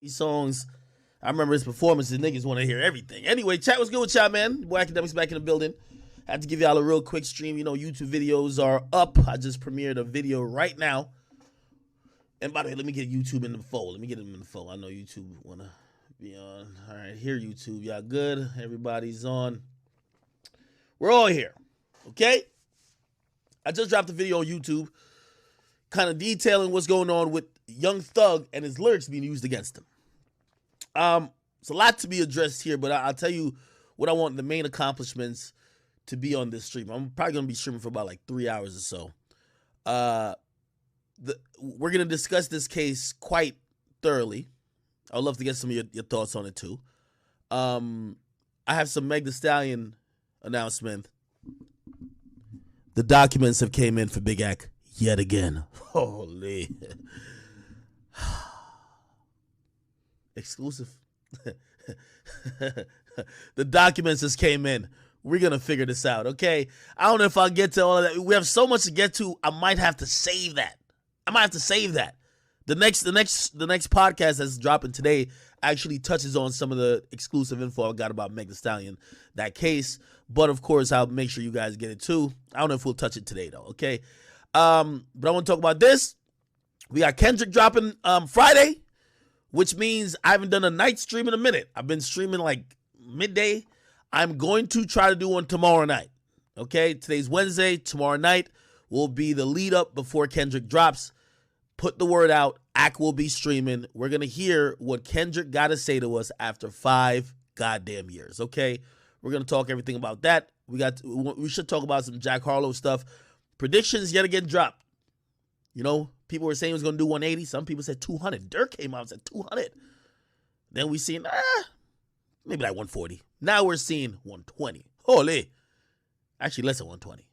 These songs, I remember his performances. Niggas want to hear everything. Anyway, chat was good with y'all, man. Boy, Akademiks back in the building. Had to give y'all a real quick stream. You know, YouTube videos are up. I just premiered a video right now. And by the way, let me get YouTube in the fold. Let me get them in the fold. I know YouTube want to be on. All right, here, YouTube. Y'all good? Everybody's on. We're all here. Okay? I just dropped a video on YouTube kind of detailing what's going on with Young Thug and his lyrics being used against him. It's a lot to be addressed here, but I'll tell you what I want the main accomplishments to be on this stream. I'm probably going to be streaming for about like 3 hours or so. We're going to discuss this case quite thoroughly. I'd love to get some of your thoughts on it too. I have some Meg Thee Stallion announcement. The documents have came in for Big Ak yet again. Holy. Exclusive. The documents just came in. We're going to figure this out, okay? I don't know if I'll get to all of that. We have so much to get to. I might have to save that. The next podcast that's dropping today actually touches on some of the exclusive info I got about Meg Thee Stallion, that case. But of course, I'll make sure you guys get it too. I don't know if we'll touch it today though, okay? But I want to talk about this. We got Kendrick dropping Friday, which means I haven't done a night stream in a minute. I've been streaming like midday. I'm going to try to do one tomorrow night, okay? Today's Wednesday. Tomorrow night will be the lead up before Kendrick drops. Put the word out. Ak will be streaming. We're going to hear what Kendrick got to say to us after 5 goddamn years, okay? We're going to talk everything about that. We should talk about some Jack Harlow stuff. Predictions yet again dropped. You know, people were saying he was going to do 180. Some people said 200. Dirk came out and said 200. Then we seen, maybe like 140. Now we're seeing 120. Holy. Actually, less than 120.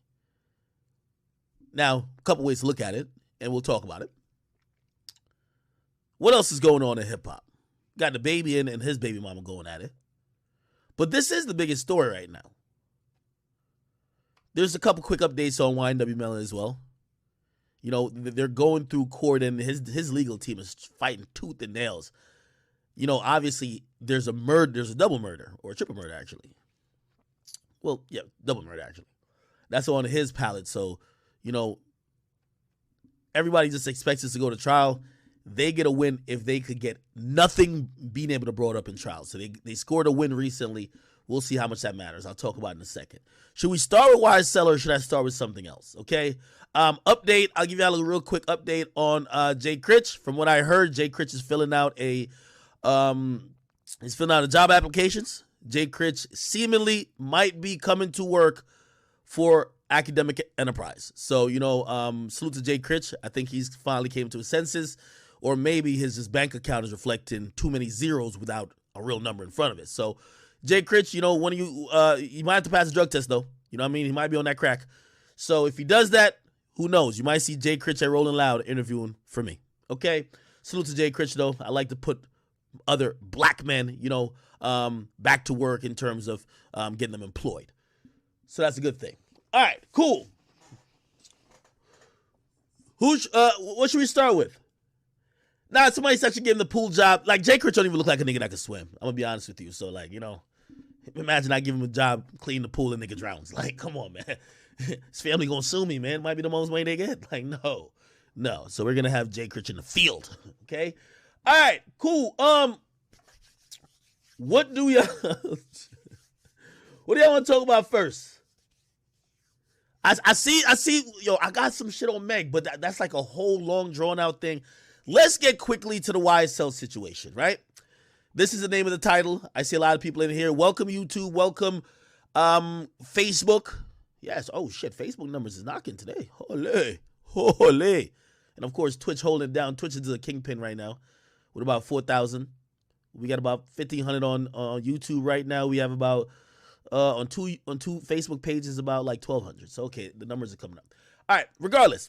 Now, a couple ways to look at it, and we'll talk about it. What else is going on in hip-hop? Got the baby and his baby mama going at it. But this is the biggest story right now. There's a couple quick updates on YNW Melon as well. You know, they're going through court, and his legal team is fighting tooth and nails. You know, obviously, there's a double murder, or a triple murder, actually. Well, yeah, double murder, actually. That's on his palette, so, you know, everybody just expects us to go to trial. They get a win if they could get nothing being able to brought up in trial. So they scored a win recently. We'll see how much that matters. I'll talk about it in a second. Should we start with YSL or should I start with something else? Okay. Update. I'll give y'all a real quick update on J.B.III. From what I heard, J.B.III is filling out job applications. J.B.III seemingly might be coming to work for Academic Enterprise. So, you know, salute to J.B.III. I think he's finally came to his senses. Or maybe his bank account is reflecting too many zeros without a real number in front of it. So, J.B.III, you know, one of you might have to pass a drug test, though. You know what I mean? He might be on that crack. So, if he does that, who knows? You might see J.B.III at Rolling Loud interviewing for me. Okay? Salute to J.B.III, though. I like to put other black men, you know, back to work in terms of getting them employed. So, that's a good thing. All right, cool. What should we start with? Nah, somebody's actually getting the pool job. Like, J.B.III don't even look like a nigga that can swim. I'm going to be honest with you. So, like, you know, imagine I give him a job, clean the pool, and nigga drowns. Like, come on, man. His family going to sue me, man. Might be the most money they get. Like, no. So, we're going to have J.B.III in the field. Okay? All right, cool. What do y'all want to talk about first? I see, yo, I got some shit on Meg, but that's like a whole long, drawn-out thing. Let's get quickly to the YSL situation, right? This is the name of the title. I see a lot of people in here. Welcome, YouTube. Welcome, Facebook. Yes. Oh, shit. Facebook numbers is knocking today. Holy. And, of course, Twitch holding it down. Twitch is a kingpin right now with about 4,000. We got about 1,500 on YouTube right now. We have about, on two Facebook pages, about like 1,200. So, okay, the numbers are coming up. All right, regardless.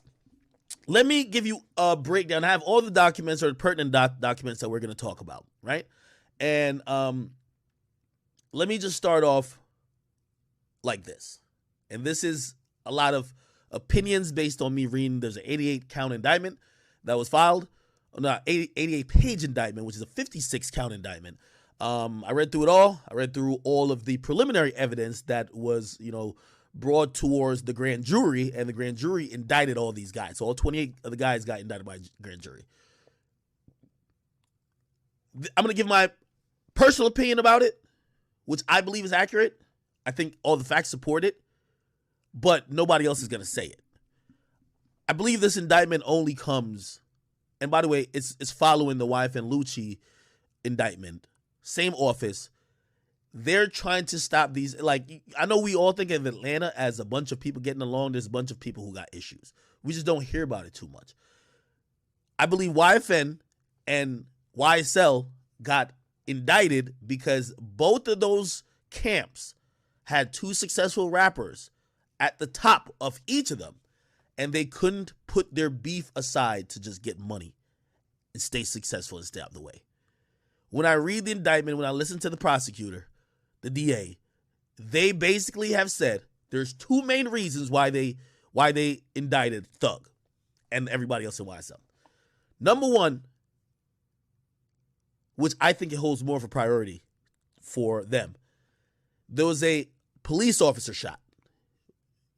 Let me give you a breakdown. I have all the documents or the pertinent documents that we're going to talk about, right? And let me just start off like this. And this is a lot of opinions based on me reading. There's an 88 count indictment that was filed no, 88-page indictment, which is a 56-count indictment. I read through it all. I read through all of the preliminary evidence that was, brought towards the grand jury, and the grand jury indicted all these guys. So all 28 of the guys got indicted by grand jury. I'm going to give my personal opinion about it, which I believe is accurate. I think all the facts support it, but nobody else is going to say it. I believe this indictment only comes, and by the way, it's following the YFN Lucci indictment. Same office. They're trying to stop these. Like, I know we all think of Atlanta as a bunch of people getting along. There's a bunch of people who got issues. We just don't hear about it too much. I believe YFN and YSL got indicted because both of those camps had two successful rappers at the top of each of them, and they couldn't put their beef aside to just get money and stay successful and stay out of the way. When I read the indictment, when I listen to the prosecutor, the DA, they basically have said there's two main reasons why they indicted Thug and everybody else in YSL. Number one, which I think it holds more of a priority for them, there was a police officer shot.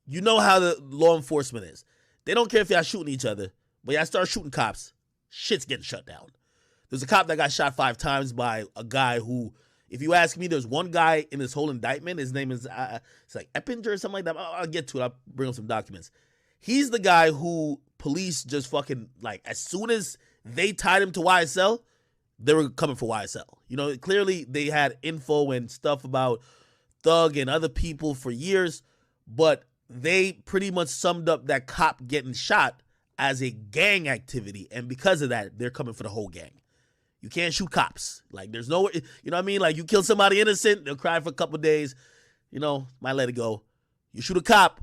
You know how the law enforcement is. They don't care if y'all shooting each other, but y'all start shooting cops, shit's getting shut down. There's a cop that got shot 5 times by a guy who, if you ask me, there's one guy in this whole indictment. His name is, it's like Eppinger or something like that. I'll get to it. I'll bring up some documents. He's the guy who police just fucking, like, as soon as they tied him to YSL, they were coming for YSL. Clearly they had info and stuff about Thug and other people for years, but they pretty much summed up that cop getting shot as a gang activity, and because of that, they're coming for the whole gang. You can't shoot cops. Like, there's no, you know what I mean? Like, you kill somebody innocent, they'll cry for a couple of days, might let it go. You shoot a cop,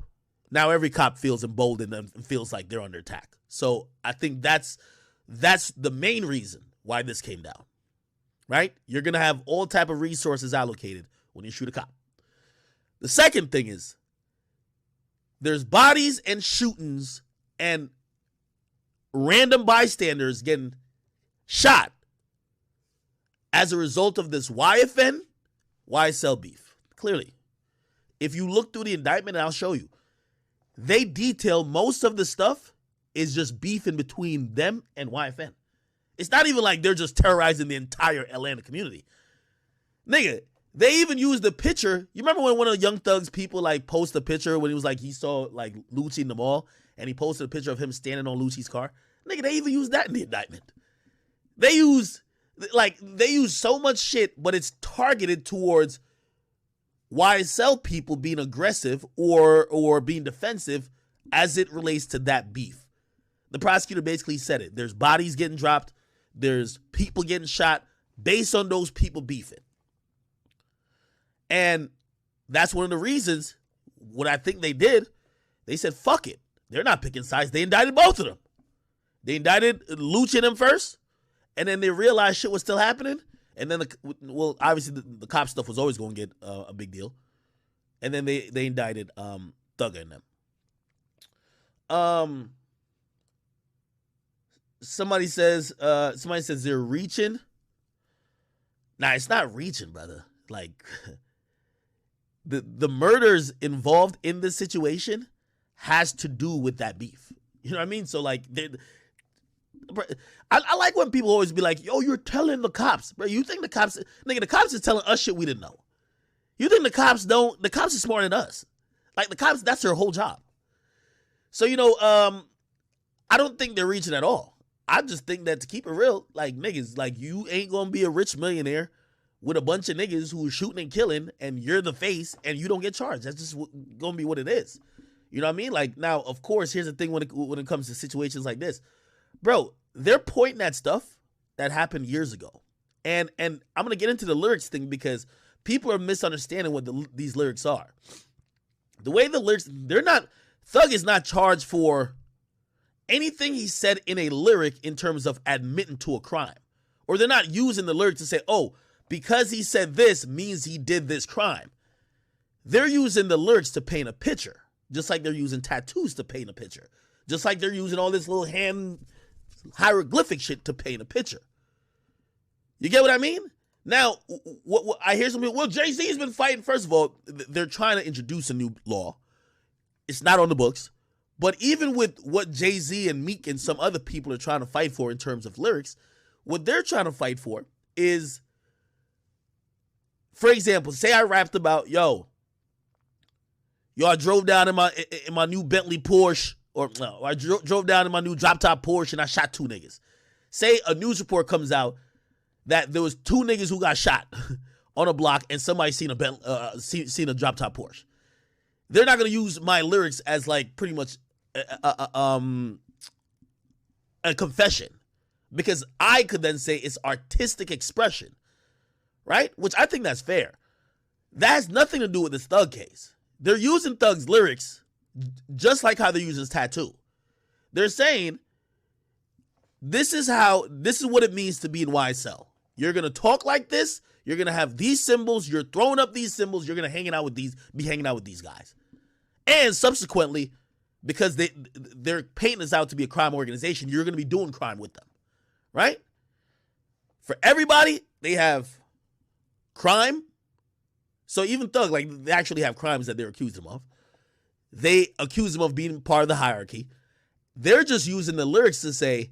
now every cop feels emboldened and feels like they're under attack. So I think that's the main reason why this came down, right? You're going to have all type of resources allocated when you shoot a cop. The second thing is, there's bodies and shootings and random bystanders getting shot as a result of this YFN, YSL beef. Clearly, if you look through the indictment, and I'll show you, they detail most of the stuff is just beef in between them and YFN. It's not even like they're just terrorizing the entire Atlanta community. Nigga, they even used the picture. You remember when one of the Young Thug's people like posted a picture when he was like, he saw like Lucci in the mall, and he posted a picture of him standing on Lucci's car? Nigga, they even used that in the indictment. They use so much shit, but it's targeted towards YSL people being aggressive or being defensive as it relates to that beef. The prosecutor basically said it. There's bodies getting dropped. There's people getting shot based on those people beefing. And that's one of the reasons what I think they did. They said, fuck it. They're not picking sides. They indicted both of them. They indicted Lucci and them first, and then they realized shit was still happening. And then, obviously the cop stuff was always going to get a big deal. And then they indicted Thugger and them. Somebody says they're reaching. Nah, it's not reaching, brother. Like, the murders involved in this situation has to do with that beef. You know what I mean? So, like, I like when people always be like, yo, you're telling the cops. Bro, you think the cops is telling us shit we didn't know. You think the cops are smarter than us. Like, the cops, that's their whole job. So, I don't think they're reaching at all. I just think that, to keep it real, like, niggas, like, you ain't gonna be a rich millionaire with a bunch of niggas who are shooting and killing, and you're the face, and you don't get charged. That's just gonna be what it is. You know what I mean? Like, now, of course, here's the thing when it comes to situations like this. Bro, they're pointing at stuff that happened years ago. And I'm going to get into the lyrics thing because people are misunderstanding what these lyrics are. The way the lyrics, Thug is not charged for anything he said in a lyric in terms of admitting to a crime. Or they're not using the lyric to say, oh, because he said this means he did this crime. They're using the lyrics to paint a picture, just like they're using tattoos to paint a picture, just like they're using all this little hand hieroglyphic shit to paint a picture. You get what I mean? Now, what I hear some people, well, Jay-Z's been fighting. First of all, they're trying to introduce a new law. It's not on the books. But even with what Jay-Z and Meek and some other people are trying to fight for in terms of lyrics, what they're trying to fight for is, for example, say I rapped about, I drove down in my new Bentley Porsche, or no, I drove down in my new drop top Porsche and I shot 2 niggas. Say a news report comes out that there was 2 niggas who got shot on a block and somebody seen a drop top Porsche. They're not gonna use my lyrics as like pretty much a confession, because I could then say it's artistic expression, right? Which I think that's fair. That has nothing to do with this Thug case. They're using Thug's lyrics just like how they're using his tattoo. They're saying, this is what it means to be in YSL. You're going to talk like this. You're going to have these symbols. You're throwing up these symbols. You're going to be hanging out with these guys. And subsequently, because they're painting this out to be a crime organization, you're going to be doing crime with them, right? For everybody, they have crime. So even Thug, like, they actually have crimes that they're accused him of. They accuse him of being part of the hierarchy. They're just using the lyrics to say,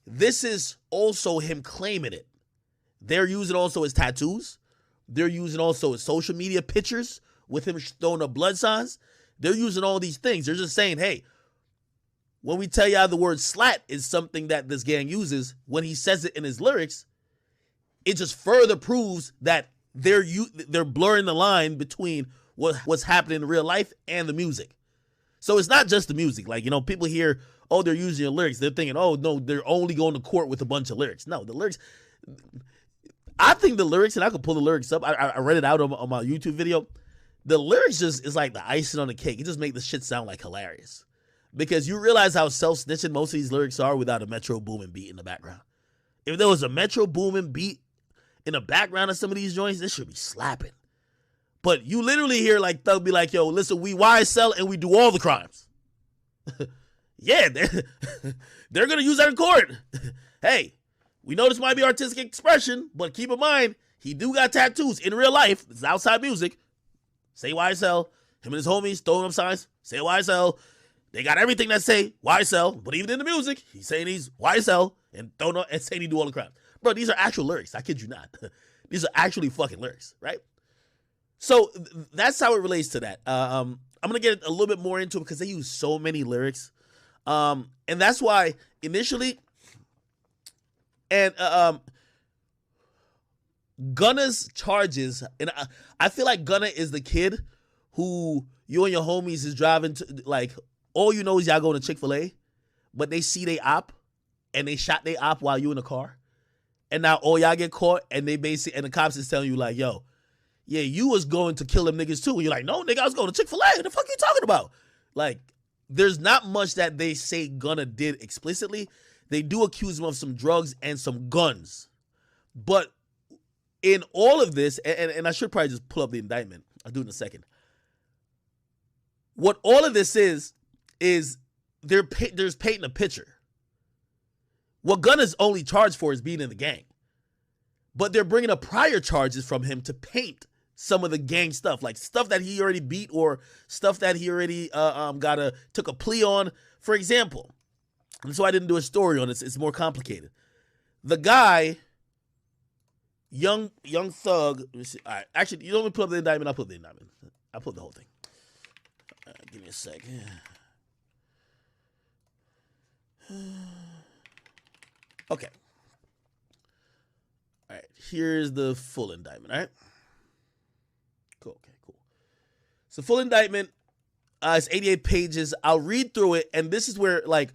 this is also him claiming it. They're using also his tattoos. They're using also his social media pictures with him throwing up blood signs. They're using all these things. They're just saying, hey, when we tell y'all the word slat is something that this gang uses, when he says it in his lyrics, it just further proves that they're blurring the line between what's happening in real life and the music. So it's not just the music. Like, people hear, oh, they're using your lyrics. They're thinking, oh, no, they're only going to court with a bunch of lyrics. No, the lyrics, I think the lyrics, and I could pull the lyrics up. I read it out on my YouTube video. The lyrics just is like the icing on the cake. It just makes the shit sound like hilarious. Because you realize how self-snitching most of these lyrics are without a Metro Boomin beat in the background. If there was a Metro Boomin beat in the background of some of these joints, this should be slapping. But you literally hear like Thug be like, yo, listen, we YSL and we do all the crimes. Yeah, they're going to use that in court. Hey, we know this might be artistic expression, but keep in mind, he do got tattoos in real life. This is outside music. Say YSL. Him and his homies throwing up signs. Say YSL. They got everything that say YSL, but even in the music, he's saying he's YSL and saying he do all the crimes. Bro, these are actual lyrics. I kid you not. These are actually fucking lyrics, right? So that's how it relates to that. I'm going to get a little bit more into it because they use so many lyrics. And that's why initially, and Gunna's charges, and I feel like Gunna is the kid who you and your homies is driving to, like, all you know is y'all going to Chick-fil-A, but they see they op, and they shot they op while you in the car. And now all y'all get caught, and they basically, and the cops is telling you like, yo, yeah, you was going to kill them niggas too. And you're like, no, nigga, I was going to Chick-fil-A. What the fuck you talking about? Like, there's not much that they say Gunna did explicitly. They do accuse him of some drugs and some guns. But in all of this, and I should probably just pull up the indictment. I'll do it in a second. What all of this is there's painting a picture. What Gunna's only charged for is being in the gang. But they're bringing up prior charges from him to paint some of the gang stuff, like stuff that he already beat or stuff that he already took a plea on. For example, and so I didn't do a story on this. It's more complicated. The guy, young Thug. Let me see. All right, actually, you don't want to put up the indictment. I'll put the indictment. I'll put the whole thing. All right, give me a second. Okay. All right, here's the full indictment, all right? Cool, okay, cool. So full indictment, it's 88 pages. I'll read through it, and this is where, like,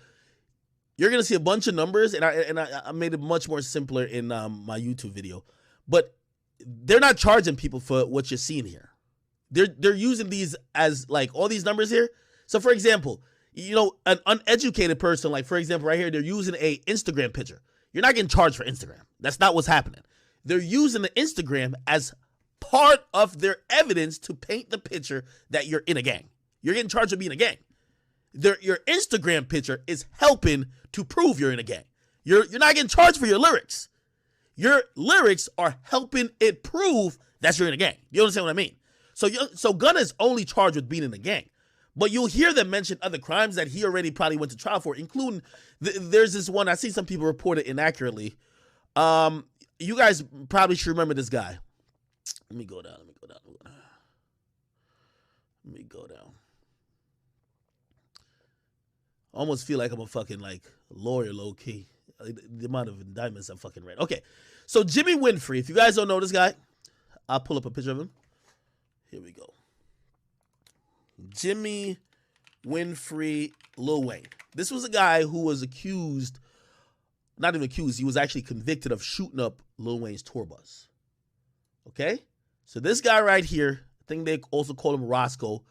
you're going to see a bunch of numbers, and I made it much more simpler in my YouTube video. But they're not charging people for what you're seeing here. They're using these as, like, all these numbers here. So, for example, you know, an uneducated person, like, for example, right here, they're using a Instagram picture. You're not getting charged for Instagram. That's not what's happening. They're using the Instagram as part of their evidence to paint the picture that you're in a gang. You're getting charged for being a gang. Your Instagram picture is helping to prove you're in a gang. You're not getting charged for your lyrics. Your lyrics are helping it prove that you're in a gang. You understand what I mean? So Gunna is only charged with being in a gang. But you'll hear them mention other crimes that he already probably went to trial for, including there's this one, I see some people report it inaccurately. You guys probably should remember this guy. Let me go down. I almost feel like I'm a fucking like lawyer low key. The amount of indictments I fucking read. Okay, so Y.S.L., if you guys don't know this guy, I'll pull up a picture of him. Here we go. Y.S.L., Lil Wayne. This was a guy who was accused, not even accused, he was actually convicted of shooting up Lil Wayne's tour bus. Okay? So this guy right here, I think they also call him Roscoe.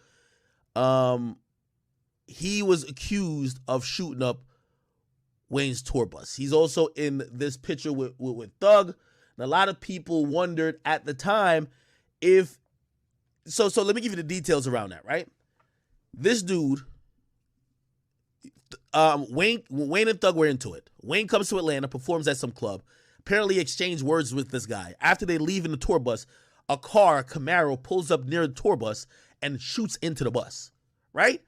He was accused of shooting up Wayne's tour bus. He's also in this picture with Thug. And a lot of people wondered at the time if, so let me give you the details around that, right? This dude, Wayne and Thug were into it. Wayne comes to Atlanta, performs at some club, apparently exchanged words with this guy. After they leave in the tour bus, a car, a Camaro, pulls up near the tour bus and shoots into the bus, right?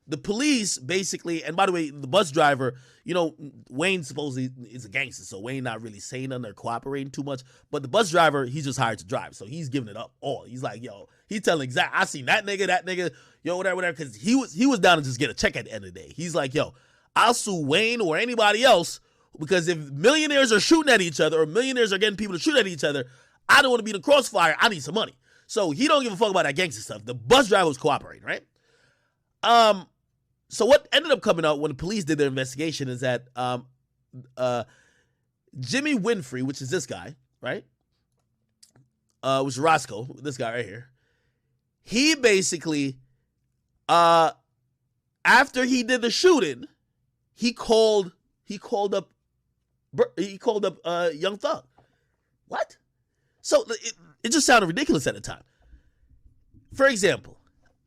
The police basically, and by the way, the bus driver, you know, Wayne supposedly is a gangster, so Wayne not really saying nothing or cooperating too much. But the bus driver, he's just hired to drive, so he's giving it up all. He's like, yo, he's telling exactly, I seen that nigga, yo, whatever, because he was down to just get a check at the end of the day. He's like, yo, I'll sue Wayne or anybody else because if millionaires are shooting at each other or millionaires are getting people to shoot at each other, I don't want to be in the crossfire. I need some money. So he don't give a fuck about that gangster stuff. The bus driver was cooperating, right? So what ended up coming out when the police did their investigation is that Y.S.L., which is this guy, right? Which is Roscoe, this guy right here. He basically, after he did the shooting, he called up Young Thug. What? So it just sounded ridiculous at the time. For example,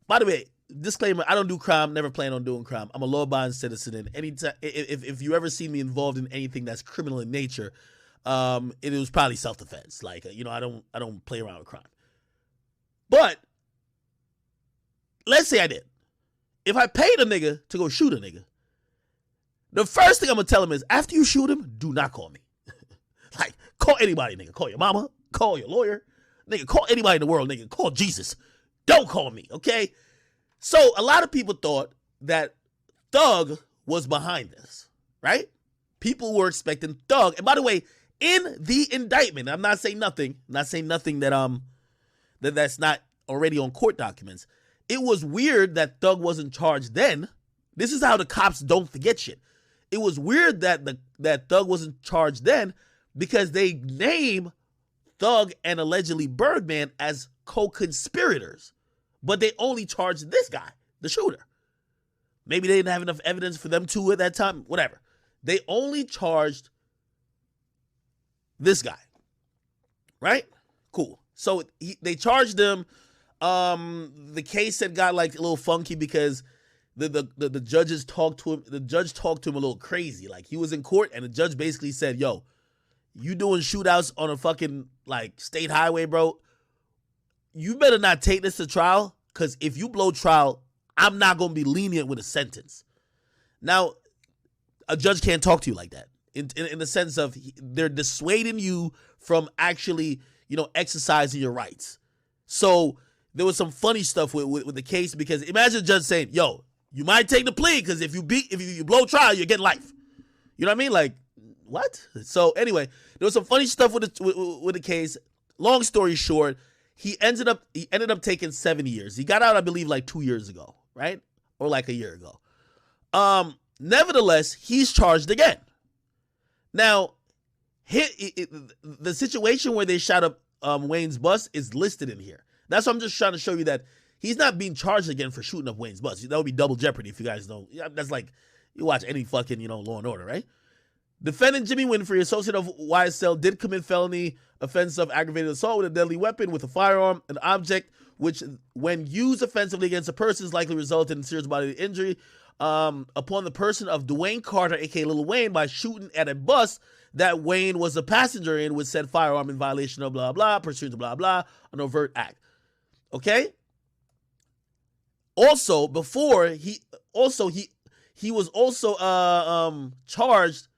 by the way, disclaimer, I don't do crime, never plan on doing crime. I'm a law-abiding citizen, and anytime if you ever see me involved in anything that's criminal in nature, it was probably self-defense. Like, you know, I don't play around with crime. But let's say I did. If I paid a nigga to go shoot a nigga, the first thing I'm gonna tell him is, after you shoot him, do not call me. Like, call anybody, nigga. Call your mama, call your lawyer, nigga, call anybody in the world, nigga. Call Jesus. Don't call me, okay? So a lot of people thought that Thug was behind this, right? People were expecting Thug. And by the way, in the indictment, I'm not saying nothing that that's not already on court documents. It was weird that Thug wasn't charged then. This is how the cops don't forget shit. It was weird that Thug wasn't charged then because they name Thug and allegedly Birdman as co-conspirators. But they only charged this guy, the shooter. Maybe they didn't have enough evidence for them two at that time, whatever. They only charged this guy, right? Cool. So they charged him. The case had got like a little funky because the judges talked to him. The judge talked to him a little crazy. Like, he was in court and the judge basically said, yo, you doing shootouts on a fucking like state highway, bro. You better not take this to trial, because if you blow trial, I'm not going to be lenient with a sentence. Now, a judge can't talk to you like that in the sense of they're dissuading you from actually, you know, exercising your rights. So there was some funny stuff with the case, because imagine a judge saying, yo, you might take the plea because if you blow trial, you're getting life. You know what I mean? Like, what? So anyway, there was some funny stuff with the case. Long story short, he ended up taking 7 years. He got out, I believe, like 2 years ago, right? Or like a year ago. Nevertheless, he's charged again. Now, the situation where they shot up Wayne's bus is listed in here. That's why I'm just trying to show you that he's not being charged again for shooting up Wayne's bus. That would be double jeopardy if you guys know. That's like, you watch any fucking, you know, Law and Order, right? Defendant Y.S.L., associate of YSL, did commit felony offense of aggravated assault with a deadly weapon, with a firearm, an object which, when used offensively against a person, is likely to result in serious bodily injury. upon the person of Dwayne Carter, aka Lil Wayne, by shooting at a bus that Wayne was a passenger in with said firearm in violation of blah blah, pursuant to blah blah, an overt act. Okay. Also, before he was also charged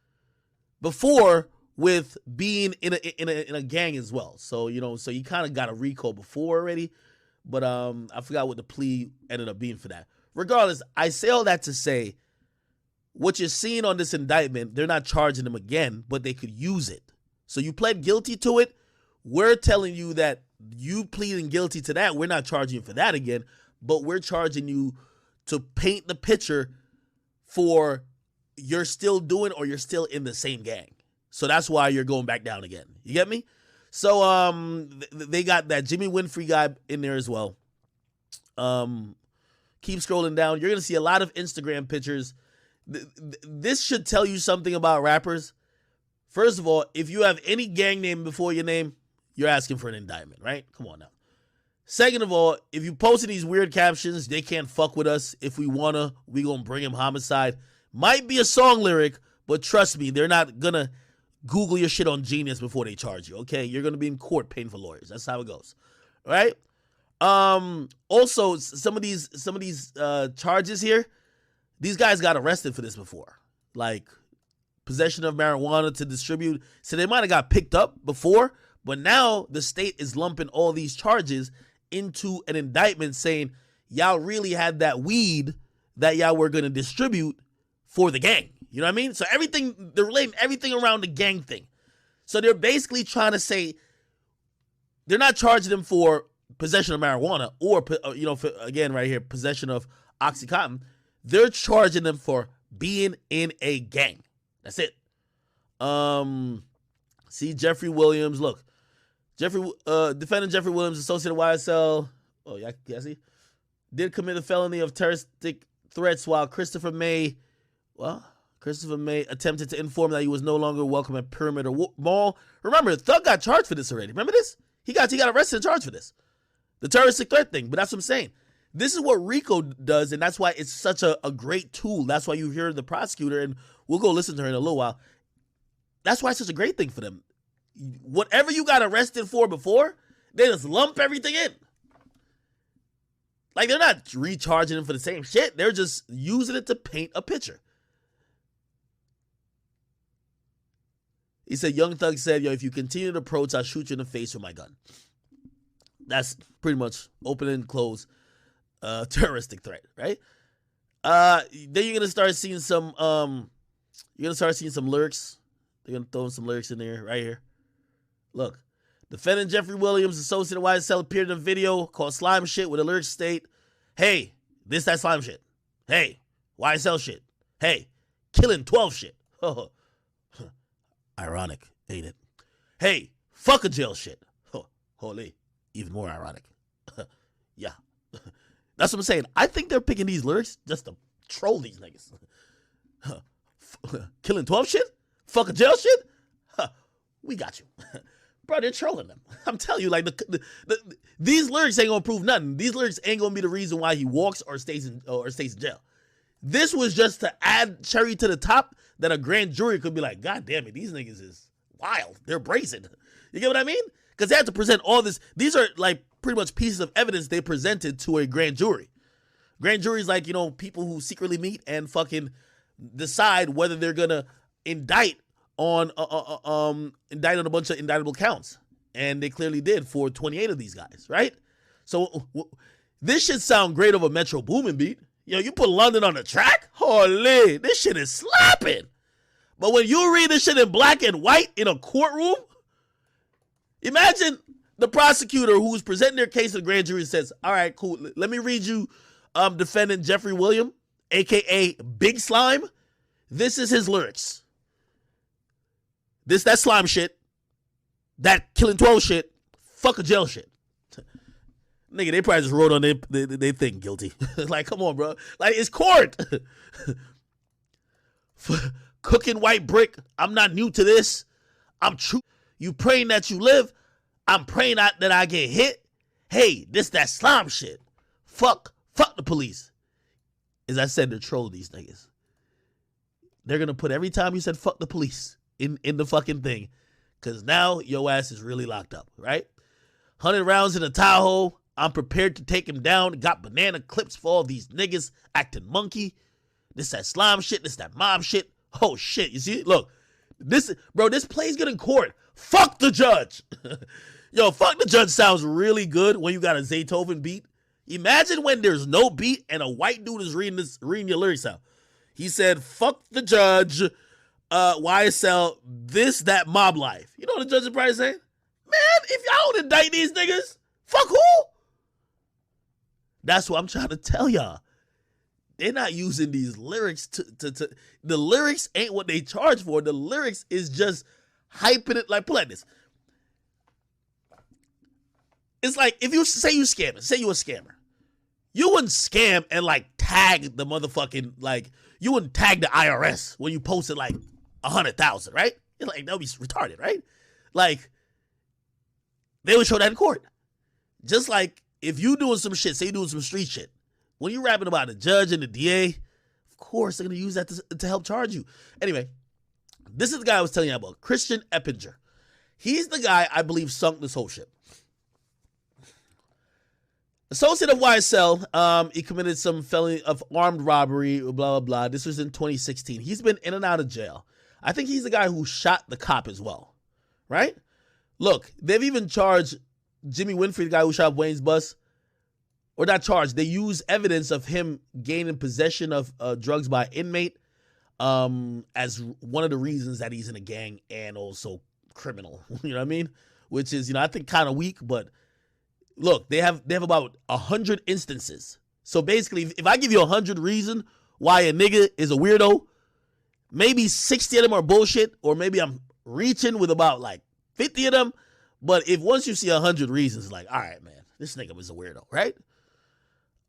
before with being in a gang as well. So so you kind of got a RICO before already, but I forgot what the plea ended up being for that. Regardless, I say all that to say, what you're seeing on this indictment, they're not charging him again, but they could use it. So you pled guilty to it. We're telling you that you pleading guilty to that, we're not charging you for that again, but we're charging you to paint the picture for you're still doing or you're still in the same gang. So that's why you're going back down again. You get me? So they got that Jimmy Winfrey guy in there as well. Keep scrolling down. You're going to see a lot of Instagram pictures. This should tell you something about rappers. First of all, if you have any gang name before your name, you're asking for an indictment, right? Come on now. Second of all, if you posting these weird captions, they can't fuck with us. If we wanna, we gonna bring him homicide. Might be a song lyric, but trust me, they're not gonna Google your shit on Genius before they charge you, okay? You're gonna be in court paying for lawyers. That's how it goes, all right? Also, some of these charges here, these guys got arrested for this before, like possession of marijuana to distribute. So they might have got picked up before, but now the state is lumping all these charges into an indictment saying y'all really had that weed that y'all were going to distribute for the gang. You know what I mean? So they're relating everything around the gang thing. So they're basically trying to say they're not charging them for possession of marijuana or, for, again, right here, possession of Oxycontin. They're charging them for being in a gang. That's it. See, Jeffrey Williams, look. Defendant Jeffrey Williams, associated YSL, see, did commit a felony of terroristic threats while Christopher May attempted to inform that he was no longer welcome at Pyramid Mall. Remember, Thug got charged for this already. Remember this? He got arrested and charged for this. The terroristic threat thing, but that's what I'm saying. This is what RICO does, and that's why it's such a great tool. That's why you hear the prosecutor, and we'll go listen to her in a little while. That's why it's such a great thing for them. Whatever you got arrested for before, they just lump everything in. Like, they're not recharging him for the same shit. They're just using it to paint a picture. He said, Young Thug said, if you continue to approach, I'll shoot you in the face with my gun. That's pretty much open and close terroristic threat, right? Then you're gonna start seeing some lyrics. They're gonna throw some lyrics in there right here. Look, defendant Jeffrey Williams, associated YSL, appeared in a video called Slime Shit, where the lyrics state, hey, that slime shit. Hey, YSL shit. Hey, killing 12 shit. Ironic, ain't it? Hey, fuck a jail shit. Holy, even more ironic. Yeah. That's what I'm saying. I think they're picking these lyrics just to troll these niggas. Killing 12 shit? Fuck a jail shit? We got you. Bro, they're trolling them. I'm telling you, like, these lyrics ain't gonna prove nothing. These lyrics ain't gonna be the reason why he walks or stays in jail. This was just to add cherry to the top that a grand jury could be like, God damn it, these niggas is wild. They're brazen. You get what I mean? Because they had to present all this. These are like pretty much pieces of evidence they presented to a grand jury. Grand jury is like, people who secretly meet and fucking decide whether they're gonna indict on a bunch of indictable counts. And they clearly did for 28 of these guys, right? So this should sound great over Metro Boomin beat. You put London on the track? Holy, this shit is slapping. But when you read this shit in black and white in a courtroom, imagine the prosecutor who's presenting their case to the grand jury says, all right, cool, let me read you defendant Jeffrey Williams, a.k.a. Big Slime. This is his lyrics. That slime shit, that killing 12 shit, fuck a jail shit. Nigga, they probably just wrote on they think guilty. Like, come on, bro. Like, it's court. Cooking white brick. I'm not new to this. I'm true. You praying that you live. I'm praying that I get hit. Hey, that slime shit. Fuck the police. is I said to troll these niggas. They're going to put every time you said fuck the police in the fucking thing. Because now your ass is really locked up, right? 100 rounds in a Tahoe. I'm prepared to take him down. Got banana clips for all these niggas acting monkey. This that slime shit. This that mob shit. Oh shit. You see? Look. This play's good in court. Fuck the judge. Yo, fuck the judge sounds really good when you got a Zaytoven beat. Imagine when there's no beat and a white dude is reading your lyrics out. He said, fuck the judge, YSL, this, that, mob life. You know what the judge is probably saying? Man, if y'all don't indict these niggas, fuck who? That's what I'm trying to tell y'all. They're not using these lyrics to the lyrics ain't what they charge for. The lyrics is just hyping it. Like, put like this. It's like if you say you scamming, say you a scammer. You wouldn't scam and like tag the motherfucking, like, you wouldn't tag the IRS when you posted like 100,000, right? You're like, that would be retarded, right? Like, they would show that in court. Just like if you doing some shit, say you doing some street shit, when you rapping about the judge and the DA, of course they're gonna use that to help charge you. Anyway, this is the guy I was telling you about, Christian Eppinger. He's the guy I believe sunk this whole shit. Associate of YSL, he committed some felony of armed robbery, blah, blah, blah. This was in 2016. He's been in and out of jail. I think he's the guy who shot the cop as well, right? Look, they've even charged Jimmy Winfrey, the guy who shot Wayne's bus, or not charged. They use evidence of him gaining possession of drugs by inmate as one of the reasons that he's in a gang and also criminal. You know what I mean? Which is, I think kind of weak, but look, they have about 100 instances. So basically, if I give you 100 reasons why a nigga is a weirdo, maybe 60 of them are bullshit, or maybe I'm reaching with about like 50 of them. But if once you see 100 reasons, like, all right, man, this nigga was a weirdo, right?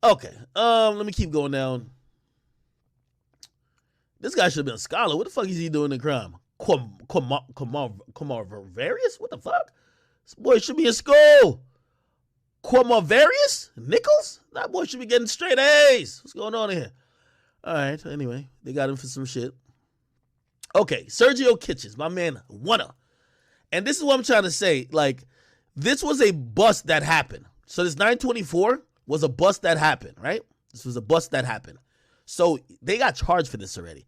Okay, let me keep going down. This guy should have been a scholar. What the fuck is he doing in crime? Various? What the fuck? This boy should be in school. Various? Nichols? That boy should be getting straight A's. What's going on here? All right, anyway, they got him for some shit. Okay, Sergio Kitchens, my man, Gunna. And this is what I'm trying to say. Like, this was a bust that happened. So this 924 was a bust that happened, right? This was a bust that happened. So they got charged for this already.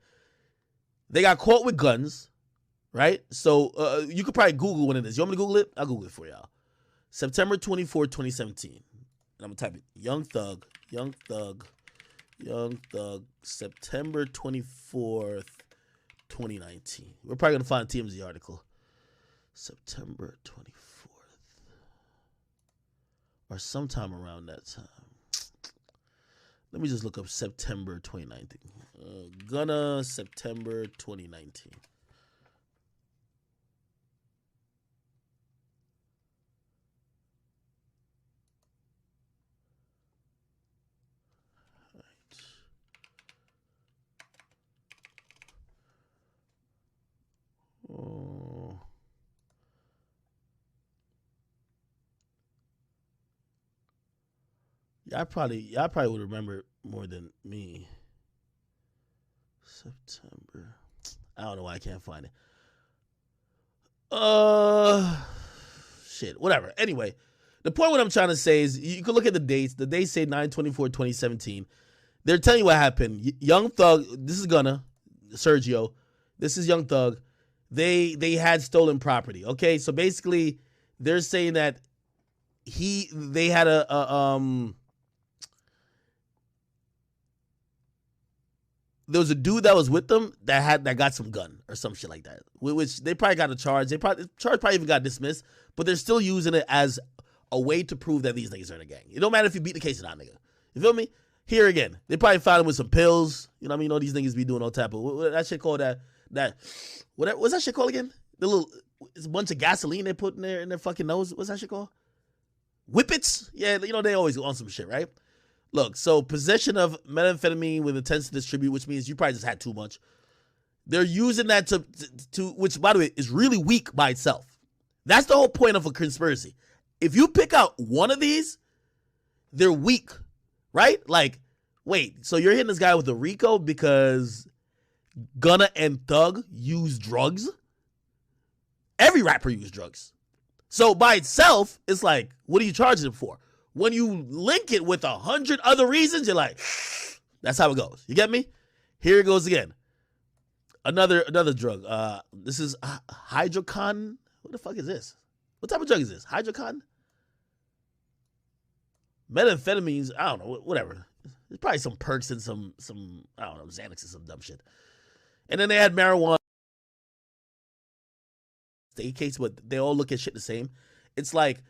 They got caught with guns, right? So you could probably Google when it is. You want me to Google it? I'll Google it for y'all. September 24, 2017. And I'm going to type it. Young Thug, September 24th, 2019. We're probably going to find a TMZ article. September 24th. Or sometime around that time. Let me just look up September 2019. Gunna, September 2019. Oh. Y'all probably would remember more than me. September. I don't know why I can't find it. Shit, whatever. Anyway, the point what I'm trying to say is you can look at the dates. The dates say 9/24/2017. They're telling you what happened. Young Thug, this is Gunna, Sergio. This is Young Thug. They had stolen property. Okay, so basically they're saying that they had there was a dude that was with them that got some gun or some shit like that, which they probably got a charge. The charge probably even got dismissed, but they're still using it as a way to prove that these niggas are in a gang. It don't matter if you beat the case or not, nigga. You feel me? Here again, they probably found him with some pills. You know what I mean? You know these niggas be doing all type of what that shit called what's that shit called again? It's a bunch of gasoline they put in their fucking nose. What's that shit called? Whippets? Yeah, they always on some shit, right? Look, so possession of methamphetamine with intent to distribute, which means you probably just had too much. They're using that to which, by the way, is really weak by itself. That's the whole point of a conspiracy. If you pick out one of these, they're weak, right? Like, Wait, so you're hitting this guy with a RICO because Gunna and Thug use drugs? Every rapper uses drugs. So by itself, it's like, what are you charging him for? When you link it with 100 other reasons, you're like, that's how it goes. You get me? Here it goes again. Another drug. This is hydrocon. What the fuck is this? What type of drug is this? Hydrocon? Methamphetamines. I don't know. Whatever. There's probably some perks and some I don't know, Xanax or some dumb shit. And then they had marijuana. State case, but they all look at shit the same. It's like,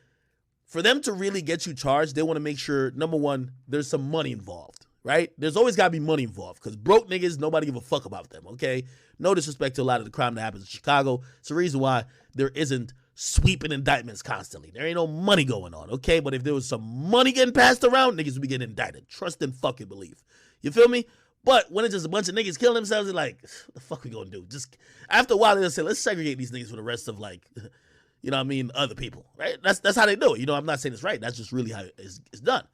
for them to really get you charged, they want to make sure, number one, there's some money involved, right? There's always got to be money involved, because broke niggas, nobody give a fuck about them, okay? No disrespect to a lot of the crime that happens in Chicago. It's the reason why there isn't sweeping indictments constantly. There ain't no money going on, okay? But if there was some money getting passed around, niggas would be getting indicted. Trust and fucking believe. You feel me? But when it's just a bunch of niggas killing themselves, they're like, what the fuck we gonna do? Just after a while, they'll say, let's segregate these niggas from the rest of, like, you know what I mean, other people, right? That's how they do it. You know, I'm not saying it's right. That's just really how it's done.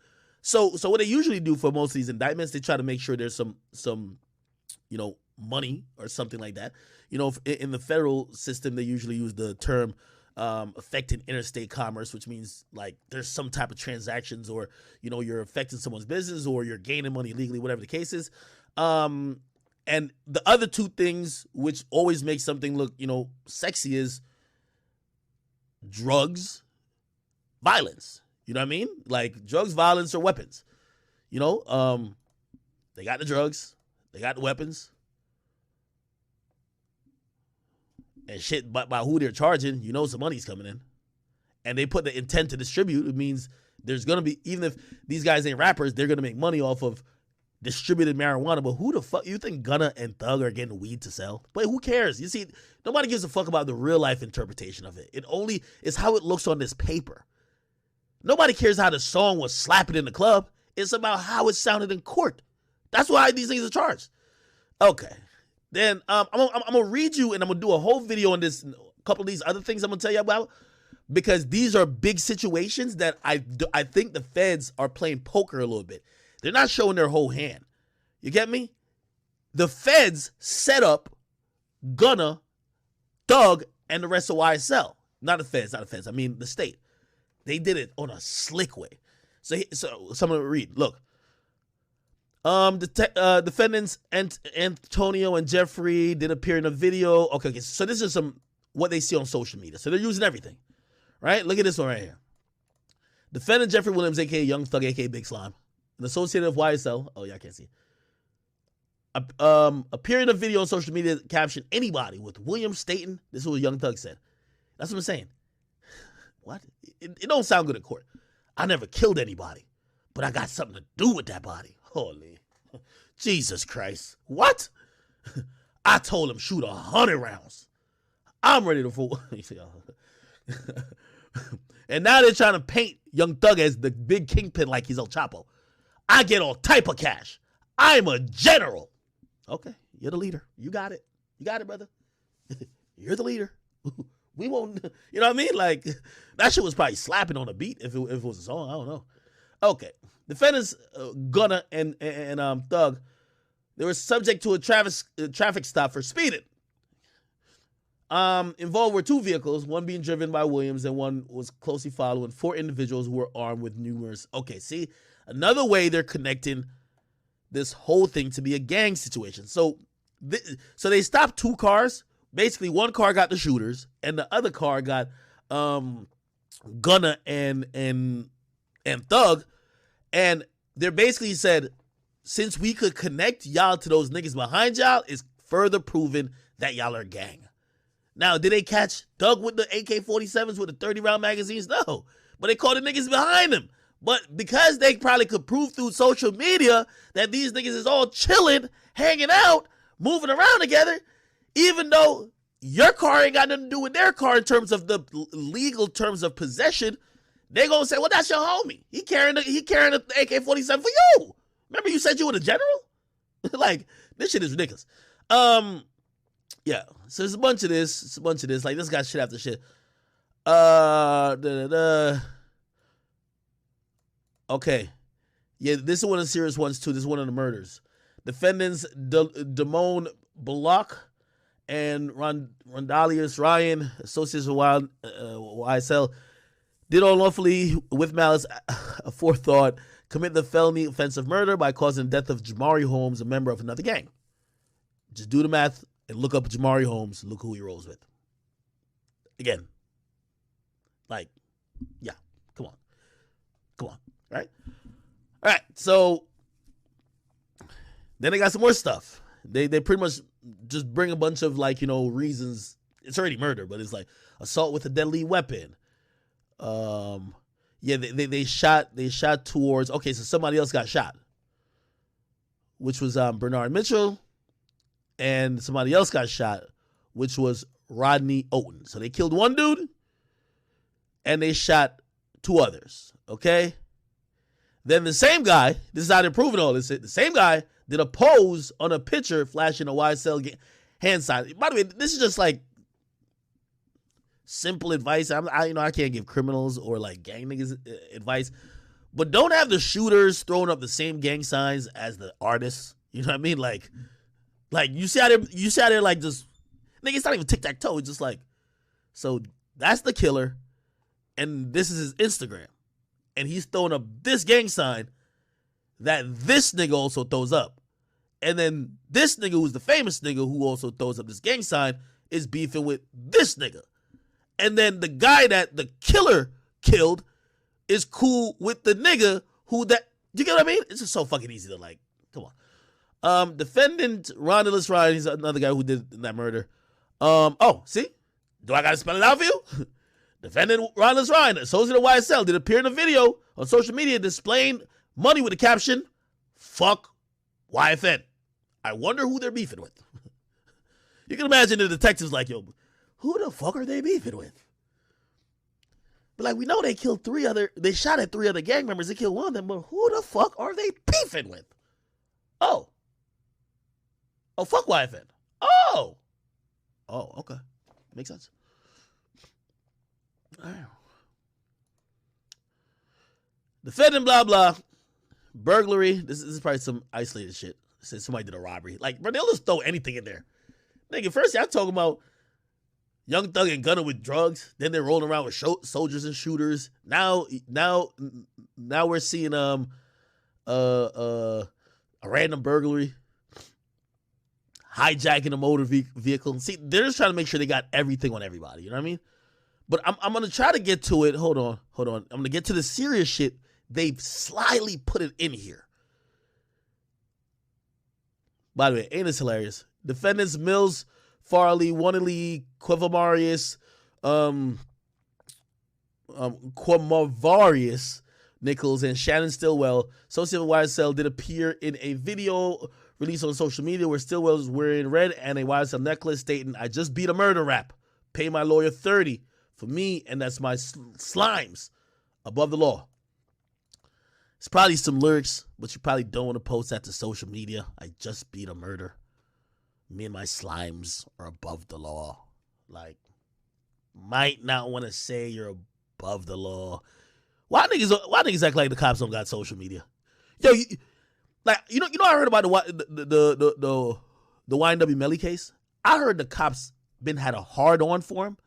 So what they usually do for most of these indictments, they try to make sure there's some you know, money or something like that. You know, in the federal system, they usually use the term affecting interstate commerce, which means like there's some type of transactions, or, you know, you're affecting someone's business, or you're gaining money legally, whatever the case is. And the other two things which always make something look, you know, sexy is drugs, violence. You know what I mean? Like drugs, violence, or weapons. You know, they got the drugs, they got the weapons, and shit. But by who they're charging, you know, some money's coming in, and they put the intent to distribute. It means there's gonna be, even if these guys ain't rappers, they're gonna make money off of distributed marijuana. But who the fuck you think Gunna and Thug are getting weed to sell? But who cares? You see, nobody gives a fuck about the real life interpretation of it. It only is how it looks on this paper. Nobody cares how the song was slapping in the club. It's about how it sounded in court. That's why these things are charged. Okay. Then I'm gonna read you, and I'm gonna do a whole video on this, a couple of these other things I'm gonna tell you about, because these are big situations that I think the feds are playing poker a little bit. They're not showing their whole hand. You get me? The feds set up Gunna, Thug, and the rest of YSL. Not the feds. I mean the state. They did it on a slick way. So I'm gonna read. Look. The defendants Antonio and Jeffrey did appear in a video. Okay. So this is what they see on social media. So they're using everything, right? Look at this one right here. Defendant Jeffrey Williams, aka Young Thug, aka Big Slime, an associate of YSL. Oh yeah, I can't see. Appeared in a video on social media captioned anybody with Williams stating, this is what Young Thug said. That's what I'm saying. What? It don't sound good in court. I never killed anybody, but I got something to do with that body. Holy Jesus Christ. What? I told him shoot 100 rounds. I'm ready to fool. And now they're trying to paint Young Thug as the big kingpin like he's El Chapo. I get all type of cash. I'm a general. Okay, you're the leader. You got it. You got it, brother. You're the leader. We won't, you know what I mean? Like, that shit was probably slapping on a beat if it was a song. I don't know. Okay. Defendants Gunna and Thug, they were subject to a traffic stop for speeding. Involved were two vehicles, one being driven by Williams and one was closely following 4 individuals who were armed with numerous. Okay, see, another way they're connecting this whole thing to be a gang situation. So they stopped 2 cars. Basically, one car got the shooters, and the other car got Gunna and Thug, and they basically said, since we could connect y'all to those niggas behind y'all, it's further proven that y'all are a gang. Now, did they catch Thug with the AK-47s with the 30-round magazines? No, but they caught the niggas behind him. But because they probably could prove through social media that these niggas is all chilling, hanging out, moving around together, even though your car ain't got nothing to do with their car in terms of the legal terms of possession, they gonna say, well, that's your homie. He carrying the AK-47 for you. Remember you said you were the general? Like, this shit is ridiculous. Yeah. So there's a bunch of this. Like, this guy shit after shit. Okay. Yeah, this is one of the serious ones too. This is one of the murders. Defendants Damone Bullock and Rondalius Ryan, associates with YSL, did unlawfully with malice aforethought commit the felony offense of murder by causing the death of Jamari Holmes, a member of another gang. Just do the math and look up Jamari Holmes. Look who he rolls with. Again, like, yeah, come on, right? All right, so then they got some more stuff. They pretty much just bring a bunch of, like, you know, reasons. It's already murder, but it's like assault with a deadly weapon. Yeah, they shot towards, okay, so somebody else got shot, which was Bernard Mitchell, and somebody else got shot, which was Rodney Oten. So they killed one dude, and they shot two others, okay? Then the same guy, this is how they're proving all this, the same guy did a pose on a picture flashing a YSL hand sign. By the way, this is just like simple advice. I can't give criminals or like gang niggas advice, but don't have the shooters throwing up the same gang signs as the artists. You know what I mean? Like you see how they're like just, nigga, it's not even tic-tac-toe. It's just like, so that's the killer, and this is his Instagram, and he's throwing up this gang sign that this nigga also throws up, and then this nigga who's the famous nigga who also throws up this gang sign is beefing with this nigga. And then the guy that the killer killed is cool with the nigga who that, you get what I mean? It's just so fucking easy to, like, come on. Defendant Rondalius Ryan, he's another guy who did that murder. Oh, see? Do I gotta spell it out for you? Defendant Rondalius Ryan, associate of YSL, did appear in a video on social media displaying money with the caption, "Fuck YFN. I wonder who they're beefing with." You can imagine the detectives like, yo, who the fuck are they beefing with? But like, we know they shot at 3 other gang members. They killed one of them, but who the fuck are they beefing with? Oh, fuck YFN. Oh, okay. Makes sense. All right. Defendant blah, blah. Burglary. This is probably some isolated shit. Said somebody did a robbery. Like, bro, they'll just throw anything in there. Nigga, first y'all talking about Young Thug and Gunna with drugs. Then they're rolling around with soldiers and shooters. Now we're seeing a random burglary, hijacking a motor vehicle. See, they're just trying to make sure they got everything on everybody. You know what I mean? But I'm gonna try to get to it. Hold on. I'm gonna get to the serious shit. They've slyly put it in here. By the way, ain't this hilarious? Defendants Mills, Farley, Wanley, Quavamarius, Quamavarius Nichols, and Shannon Stillwell, associated with YSL, did appear in a video released on social media where Stillwell was wearing red and a YSL necklace stating, "I just beat a murder rap. Pay my lawyer $30 for me, and that's my slimes above the law." It's probably some lyrics, but you probably don't want to post that to social media. I just beat a murder. Me and my slimes are above the law. Like, might not want to say you're above the law. Why niggas act like the cops don't got social media? Yo, you know I heard about the Y.W.B.III. case. I heard the cops had a hard on for him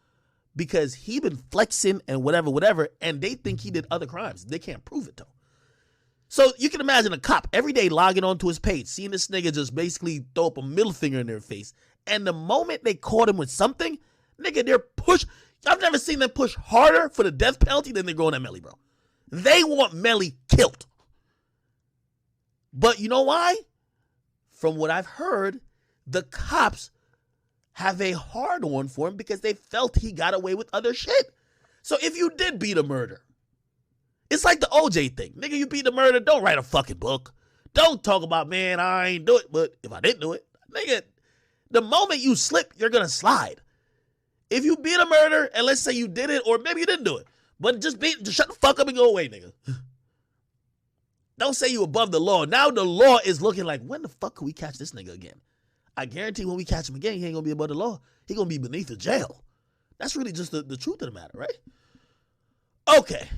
because he been flexing and whatever, and they think he did other crimes. They can't prove it though. So you can imagine a cop every day logging onto his page, seeing this nigga just basically throw up a middle finger in their face. And the moment they caught him with something, nigga, they're push. I've never seen them push harder for the death penalty than they're going at Melly, bro. They want Melly killed. But you know why? From what I've heard, the cops have a hard on for him because they felt he got away with other shit. So if you did beat a murder, it's like the OJ thing. Nigga, you beat the murder, don't write a fucking book. Don't talk about, man, I ain't do it, but if I didn't do it, nigga, the moment you slip, you're going to slide. If you beat a murder, and let's say you did it, or maybe you didn't do it, but just shut the fuck up and go away, nigga. Don't say you above the law. Now the law is looking like, when the fuck can we catch this nigga again? I guarantee when we catch him again, he ain't going to be above the law. He going to be beneath the jail. That's really just the truth of the matter, right? Okay.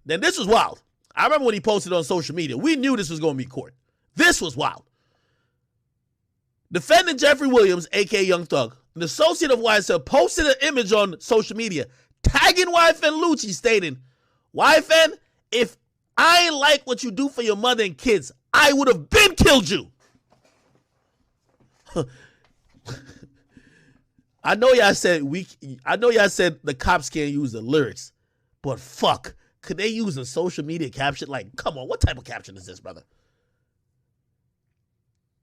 Then this was wild. I remember when he posted on social media. We knew this was going to be court. This was wild. Defendant Jeffrey Williams, a.k.a. Young Thug, an associate of YSL, posted an image on social media tagging YFN Lucci, stating, YFN, if I ain't like what you do for your mother and kids, I would have been killed you. I know y'all said the cops can't use the lyrics, but fuck, could they use a social media caption? Like, come on, what type of caption is this, brother?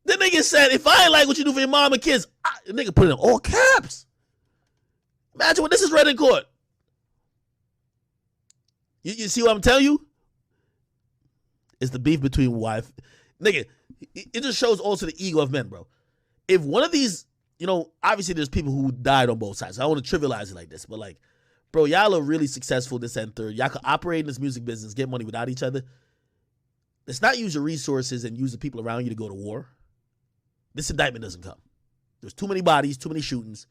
The nigga said, if I ain't like what you do for your mom and kids, the nigga put it in all caps. Imagine what this is read in court. You see what I'm telling you? It's the beef between wife. Nigga, it just shows also the ego of men, bro. If one of these, you know, obviously there's people who died on both sides. So I don't want to trivialize it like this, but like, bro, y'all are really successful this and third. Y'all can operate in this music business, get money without each other. Let's not use your resources and use the people around you to go to war. This indictment doesn't come. There's too many bodies, too many shootings.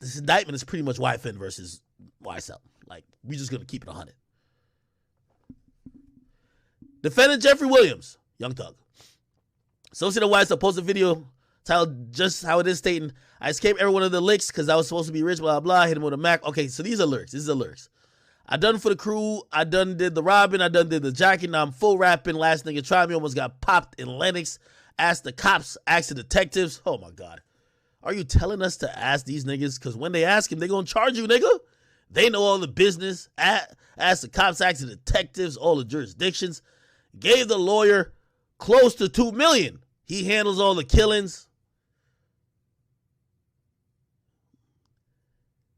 This indictment is pretty much YFN versus YSL. Like, we're just going to keep it 100. Defendant Jeffrey Williams, Young Thug. Associate of YSL posted a video titled Just How It Is, stating, I escaped every one of the licks because I was supposed to be rich, blah, blah, hit him with a Mac. Okay, so these are lyrics. These are lyrics. I done for the crew. I done did the robbing. I done did the jacking. Now I'm full rapping. Last nigga tried me. Almost got popped in Lennox. Asked the cops, asked the detectives. Oh, my God. Are you telling us to ask these niggas? Because when they ask him, they going to charge you, nigga. They know all the business. Asked the cops, asked the detectives, all the jurisdictions. Gave the lawyer close to $2 million. He handles all the killings.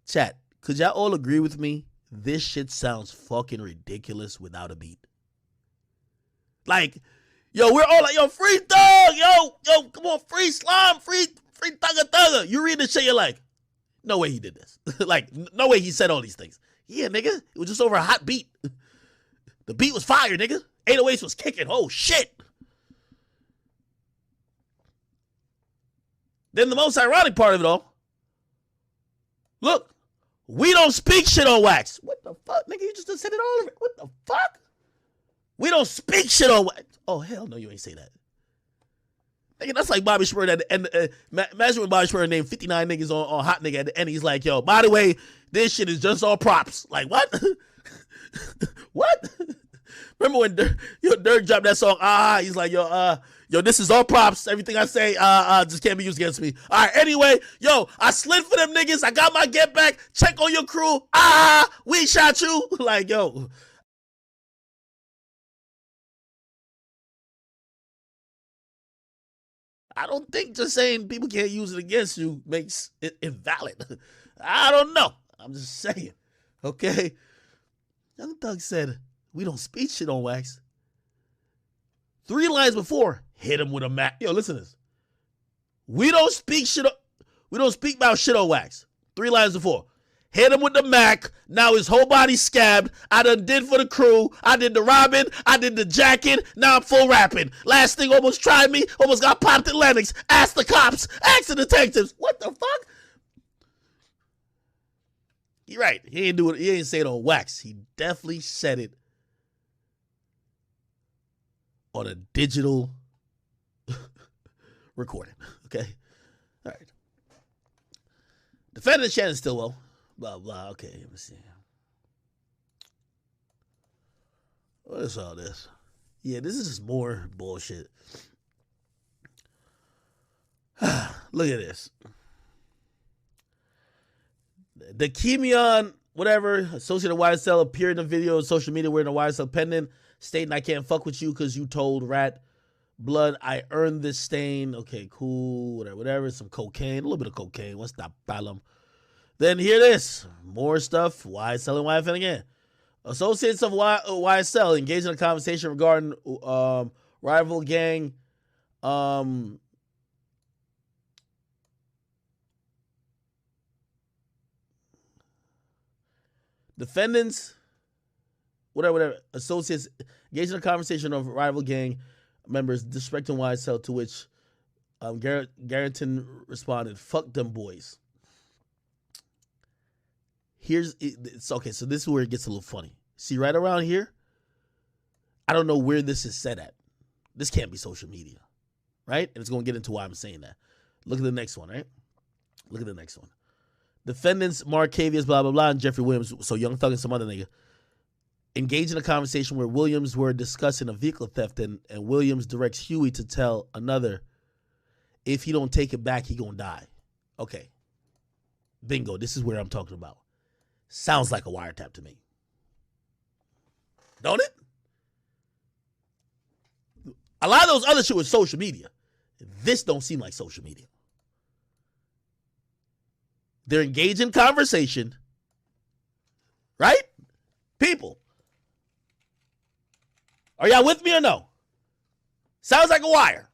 Chat, could y'all all agree with me? This shit sounds fucking ridiculous without a beat. Like, yo, we're all like, yo, free Thug, yo, come on, free Slime, free Thugger. You read this shit, you're like, no way he did this. Like, no way he said all these things. Yeah, nigga, it was just over a hot beat. The beat was fire, nigga. 808s was kicking. Oh, shit. Then the most ironic part of it all, look, we don't speak shit on wax. What the fuck, nigga? You just said it all over. What the fuck? We don't speak shit on wax. Oh, hell no, you ain't say that. Nigga, that's like Bobby Shmurda at the end. Imagine when Bobby Shmurda named 59 niggas on Hot Nigga at the end. He's like, yo, by the way, this shit is just all props. Like, what? What? Remember when Dirk dropped that song, he's like, yo, this is all props. Everything I say, just can't be used against me. All right, anyway, yo, I slid for them niggas. I got my get back. Check on your crew. We shot you. Like, yo. I don't think just saying people can't use it against you makes it invalid. I don't know. I'm just saying. Okay? Young Thug said, we don't speak shit on wax. 3 lines before, hit him with a Mac. Yo, listen to this. We don't speak about shit on wax. 3 lines before. Hit him with the Mac. Now his whole body scabbed. I done did for the crew. I did the robbing. I did the jacking. Now I'm full rapping. Last thing almost tried me. Almost got popped in Lennox. Asked the cops. Asked the detectives. What the fuck? You're right. He ain't do it. He ain't say it on wax. He definitely said it on a digital recording. Okay? All right. Defendant Shannon Stillwell. Blah, blah. Okay, let me see. What is all this? Yeah, this is just more bullshit. Look at this. The Kemion, whatever, associate of YSL appeared in a video on social media wearing a YSL pendant, stating, I can't fuck with you because you told Rat Blood I earned this stain. Okay, cool, whatever. Some cocaine, a little bit of cocaine. What's that problem? Then hear this. More stuff. YSL and YFN again. Associates of YSL engaged in a conversation regarding rival gang defendants, whatever, associates engaged in a conversation of rival gang members disrespecting YSL, to which Garrison responded, fuck them boys. It's okay, so this is where it gets a little funny. See, right around here, I don't know where this is set at. This can't be social media, right? And it's going to get into why I'm saying that. Look at the next one, right? Look at the next one. Defendants Markavius, blah, blah, blah, and Jeffrey Williams, so Young Thug and some other nigga, engaged in a conversation where Williams were discussing a vehicle theft, and Williams directs Huey to tell another, if he don't take it back, he gonna die. Okay. Bingo. This is where I'm talking about. Sounds like a wiretap to me. Don't it? A lot of those other shit was social media. This don't seem like social media. They're engaged in conversation. Right? People. Are y'all with me or no? Sounds like a wire.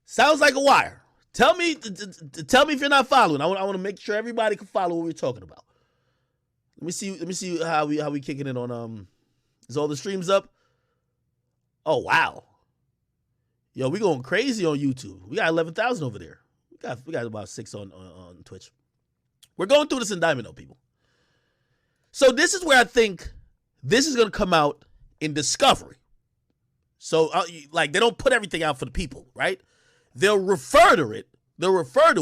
Sounds like a wire. Tell me if you're not following. I want to make sure everybody can follow what we're talking about. Let me see how we kicking it on is all the streams up? Oh wow. Yo, we going crazy on YouTube. We got 11,000 over there. We got about 6 on Twitch. We're going through this indictment though, people. So this is where I think this is going to come out in discovery. So like they don't put everything out for the people, right? They'll refer to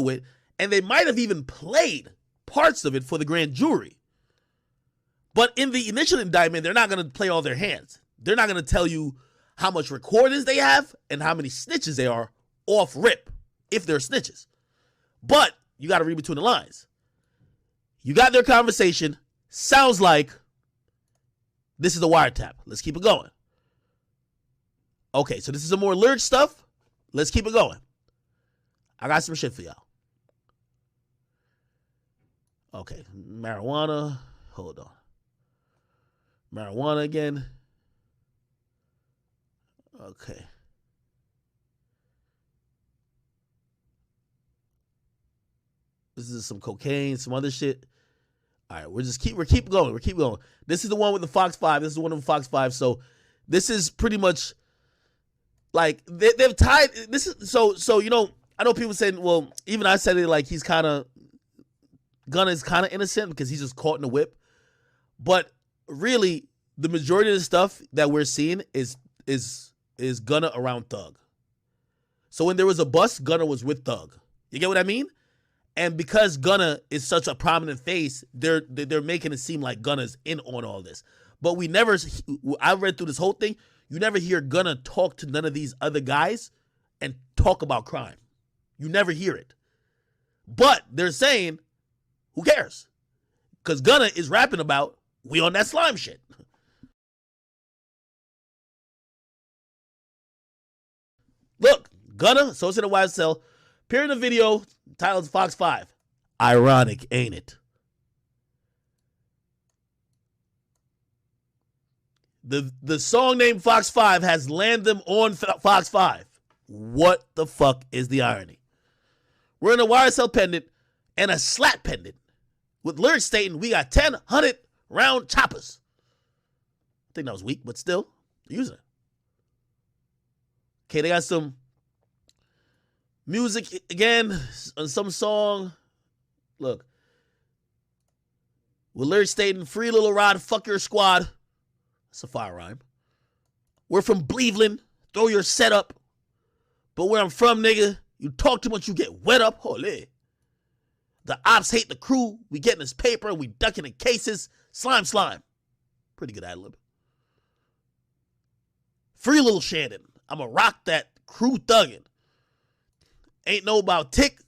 it, and they might have even played parts of it for the grand jury. But in the initial indictment, they're not going to play all their hands. They're not going to tell you how much recordings they have and how many snitches they are off rip, if they're snitches. But you got to read between the lines. You got their conversation. Sounds like this is a wiretap. Let's keep it going. Okay, so this is some more lyric stuff. Let's keep it going. I got some shit for y'all. Okay, marijuana. Hold on. Marijuana again. Okay. This is some cocaine, some other shit. All right, we're keep going. We're keep going. This is the one with the Fox 5. This is the one with Fox 5. So this is pretty much like they've tied this is so you know, I know people saying, well, even I said it like Gunna is kind of innocent because he's just caught in the whip. But really, the majority of the stuff that we're seeing is Gunna around Thug. So when there was a bust, Gunna was with Thug. You get what I mean? And because Gunna is such a prominent face, they're making it seem like Gunna's in on all this. But I read through this whole thing, you never hear Gunna talk to none of these other guys and talk about crime. You never hear it. But they're saying, who cares? Because Gunna is rapping about, we on that slime shit. Look, Gunna, associated with YSL, appeared in a video titled Fox 5. Ironic, ain't it? The song named Fox 5 has landed them on Fox 5. What the fuck is the irony? We're in a YSL pendant and a slat pendant with lyrics stating we got 10 100 round choppers. I think that was weak, but still, using it. Okay, they got some music again on some song. Look. With lyrics stating, free little rod, fuck your squad. That's a fire rhyme. We're from Cleveland. Throw your setup. But where I'm from, nigga, you talk too much, you get wet up. Holy. The ops hate the crew. We getting this paper. We ducking in cases. Slime. Pretty good ad-lib. Free little Shannon. I'ma rock that crew thuggin'. Ain't no about tick.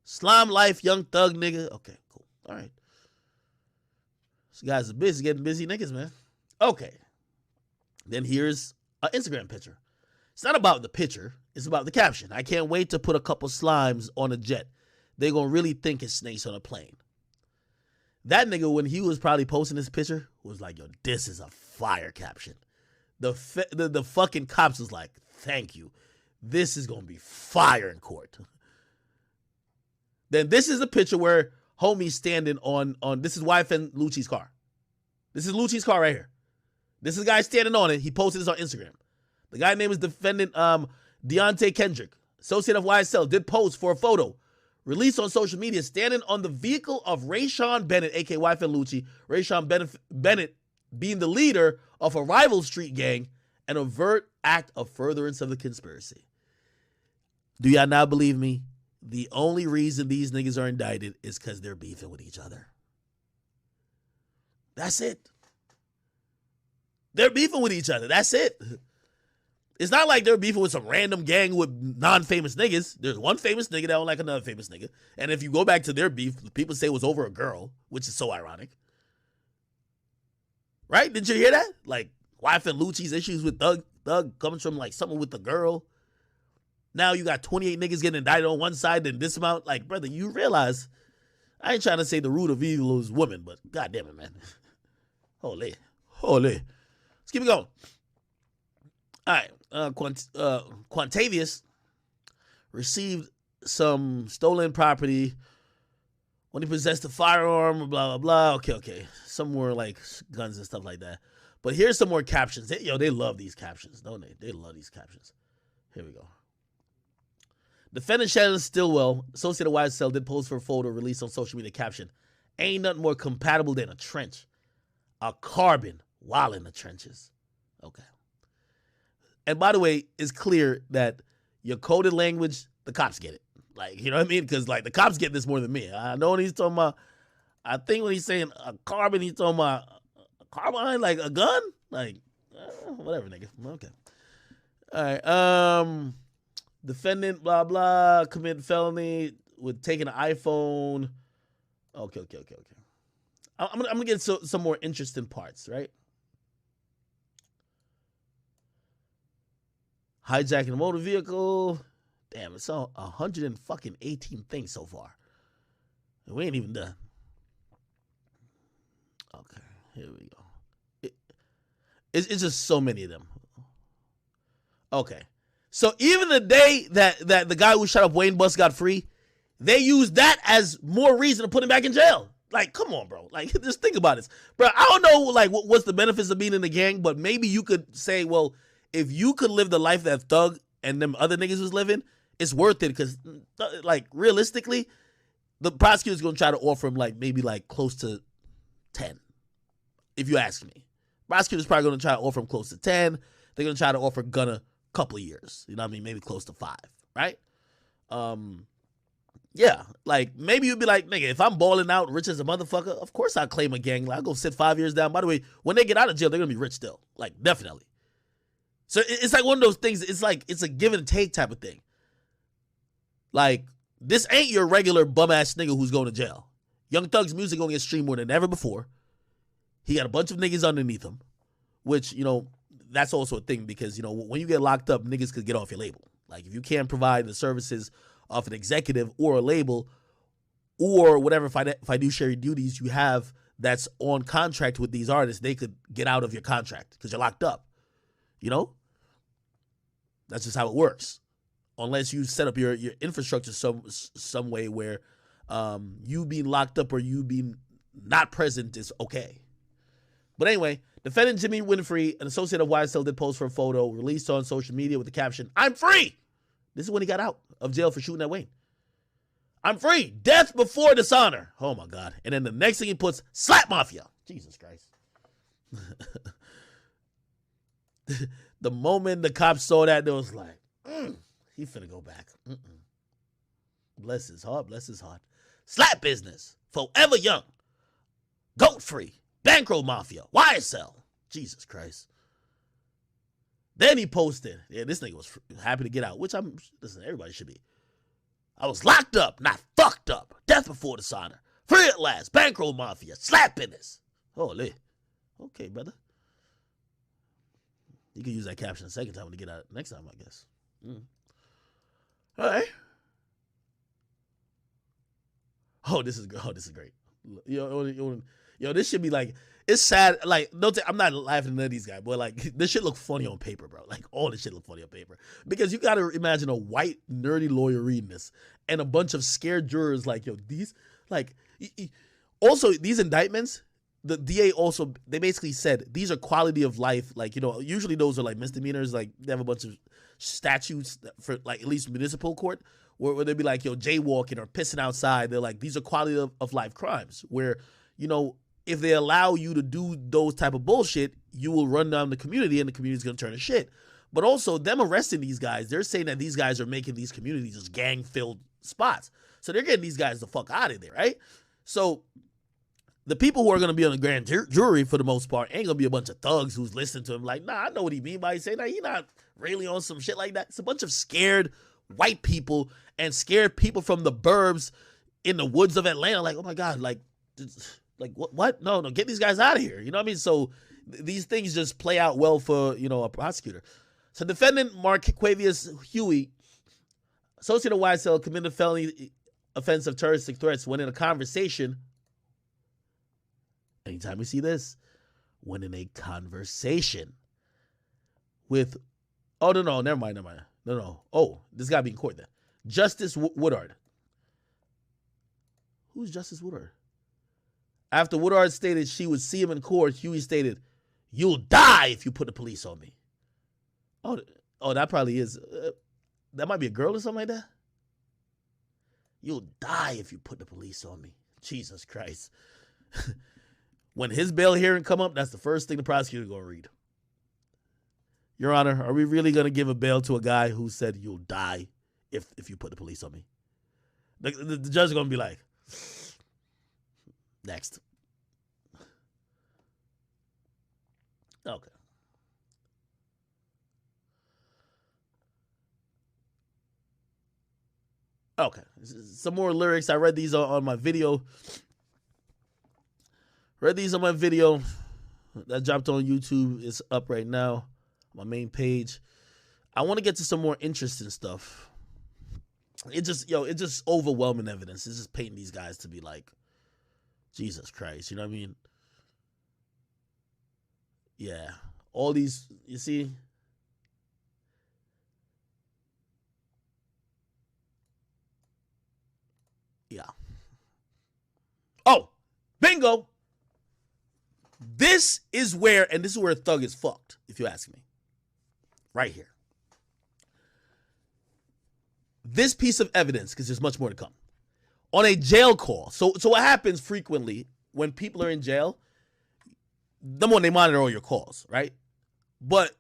Slime life, young thug nigga. Okay, cool. All right. This guys are busy, getting busy niggas, man. Okay. Then here's an Instagram picture. It's not about the picture. It's about the caption. I can't wait to put a couple slimes on a jet. They're going to really think it's snakes on a plane. That nigga, when he was probably posting this picture, was like, yo, this is a fire caption. The fucking cops was like, thank you. This is going to be fire in court. Then this is a picture where homie's standing on this is YFN Lucci's car. This is Lucci's car right here. This is a guy standing on it. He posted this on Instagram. The guy name is defendant Deontay Kendrick, associate of YSL, did post for a photo released on social media standing on the vehicle of Rayshawn Bennett, aka YFN Lucci. Rayshawn Bennett, being the leader of a rival street gang, an overt act of furtherance of the conspiracy. Do y'all not believe me? The only reason these niggas are indicted is because they're beefing with each other. That's it. They're beefing with each other. That's it. It's not like they're beefing with some random gang with non-famous niggas. There's one famous nigga that don't like another famous nigga. And if you go back to their beef, people say it was over a girl, which is so ironic. Right? Did you hear that? Like, Wife and Lucci's issues with Thug comes from like something with the girl. Now you got 28 niggas getting indicted on one side, then this amount. Like, brother, you realize, I ain't trying to say the root of evil is woman, but God damn it, man. Holy. Let's keep it going. All right. Quantavious received some stolen property when he possessed a firearm, blah, blah, blah. Okay. Some more like guns and stuff like that. But here's some more captions. They love these captions, don't they? They love these captions. Here we go. Defendant Shannon Stillwell, Associated YSL, did post for a photo released on social media caption, "Ain't nothing more compatible than a trench. A carbon while in the trenches." Okay. And by the way, it's clear that your coded language, the cops get it. Like, you know what I mean? Because, like, the cops get this more than me. I know when he's talking about, I think when he's saying a carbon, he's talking about a carbine, like a gun? Like, whatever, nigga. Okay. All right. Defendant, blah, blah, committed felony with taking an iPhone. Okay. I'm gonna get some more interesting parts, right? Hijacking a motor vehicle. Damn, it's all 118 things so far. And we ain't even done. Okay, here we go. It's just so many of them. Okay. So even the day that the guy who shot up Wayne Bus got free, they used that as more reason to put him back in jail. Like, come on, bro. Like, just think about this. Bro, I don't know, like, what's the benefits of being in the gang, but maybe you could say, well, if you could live the life that Thug and them other niggas was living, it's worth it because, like, realistically, the prosecutor's going to try to offer him, like, maybe, like, close to 10, if you ask me. Prosecutor's probably going to try to offer him close to 10. They're going to try to offer Gunna couple of years, you know what I mean? Maybe close to 5, right? Yeah, like maybe you'd be like, nigga, if I'm balling out rich as a motherfucker, of course I claim a gang. Like, I'll go sit 5 years down. By the way, when they get out of jail, they're gonna be rich still, like definitely. So it's like one of those things. It's like it's a give and take type of thing. Like, this ain't your regular bum ass nigga who's going to jail. Young Thug's music gonna get streamed more than ever before. He got a bunch of niggas underneath him, which, you know, that's also a thing because, you know, when you get locked up, niggas could get off your label. Like, if you can't provide the services of an executive or a label or whatever fiduciary duties you have that's on contract with these artists, they could get out of your contract because you're locked up. You know? That's just how it works. Unless you set up your infrastructure some way where you being locked up or you being not present is okay. But anyway, defendant J.B.III., an associate of YSL, did post for a photo released on social media with the caption, "I'm free." This is when he got out of jail for shooting at Wayne. "I'm free. Death before dishonor." Oh, my God. And then the next thing he puts, "Slap Mafia." Jesus Christ. The moment the cops saw that, they was like, he finna go back. Bless his heart, bless his heart. "Slap business. Forever young. Goat free. Bankroll Mafia. YSL." Jesus Christ. Then he posted, yeah, this nigga was happy to get out, which listen, everybody should be. "I was locked up, not fucked up. Death before dishonor. Free at last. Bankroll Mafia. Slap business." Holy. Okay, brother. You can use that caption the second time when you get out next time, I guess. All right. Oh, this is great. Yo, this should be like, it's sad. Like, I'm not laughing at none of these guys, but like, this shit look funny on paper, bro. Like, all this shit look funny on paper. Because you got to imagine a white, nerdy lawyer reading this and a bunch of scared jurors like, yo, these, like, also, these indictments, the DA also, they basically said, these are quality of life. Like, you know, usually those are like misdemeanors. Like, they have a bunch of statutes for, like, at least municipal court, where they'd be like, yo, jaywalking or pissing outside. They're like, these are quality of life crimes where, you know, if they allow you to do those type of bullshit, you will run down the community and the community is going to turn to shit. But also, them arresting these guys, they're saying that these guys are making these communities just gang-filled spots. So they're getting these guys the fuck out of there, right? So the people who are going to be on the grand jury, for the most part, ain't going to be a bunch of thugs who's listening to him like, nah, I know what he mean by saying that. He not really on some shit like that. It's a bunch of scared white people and scared people from the burbs in the woods of Atlanta. Like, oh my God, like what? No, get these guys out of here. You know what I mean? So these things just play out well for, you know, a prosecutor. So defendant Marquavius Huey, associate of YSL, committed a felony offense of terroristic threats when in a conversation. Anytime we see this, when in a conversation with, oh, no, never mind. No. Oh, this got to be in court then. Justice Woodard. Who's Justice Woodard? After Woodard stated she would see him in court, Huey stated, "You'll die if you put the police on me." Oh, that probably is. That might be a girl or something like that. You'll die if you put the police on me. Jesus Christ. When his bail hearing come up, that's the first thing the prosecutor going to read. Your Honor, are we really going to give a bail to a guy who said you'll die if you put the police on me? The judge is going to be like, next. Okay. Okay. Some more lyrics. I read these on my video. Read these on my video that dropped on YouTube. It's up right now, my main page. I want to get to some more interesting stuff. It's just overwhelming evidence. It's just painting these guys to be like, Jesus Christ, you know what I mean? Yeah. All these, you see? Yeah. Oh, bingo. This is where Thug is fucked, if you ask me. Right here. This piece of evidence, because there's much more to come. On a jail call. So what happens frequently when people are in jail, number one, they monitor all your calls, right? But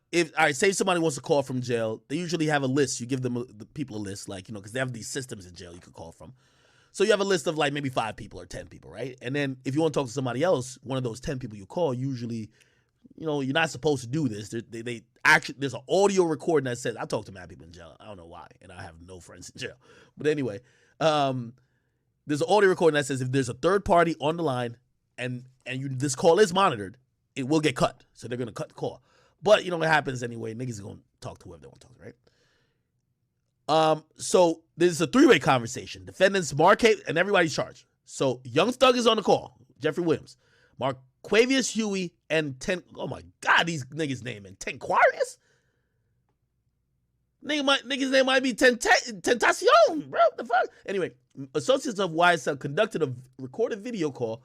say somebody wants to call from jail, they usually have a list. You give them the people a list, like, because they have these systems in jail you could call from. So you have a list of like maybe 5 people or 10 people, right? And then if you want to talk to somebody else, one of those 10 people you call, usually, you're not supposed to do this. They actually, there's an audio recording that says, I talk to mad people in jail. I don't know why, and I have no friends in jail. But anyway, there's an audio recording that says if there's a third party on the line and this call is monitored, it will get cut. So they're going to cut the call. But what happens anyway. Niggas are going to talk to whoever they want to talk to, right? So there's a 3-way conversation. Defendants, Marquavius, and everybody's charged. So Young Thug is on the call. Jeffrey Williams, Marquavius Huey, and oh my God, these niggas' name and Tenquarius? Nigga's name might be Tentacion, bro. The fuck? Anyway, associates of YSL conducted a recorded video call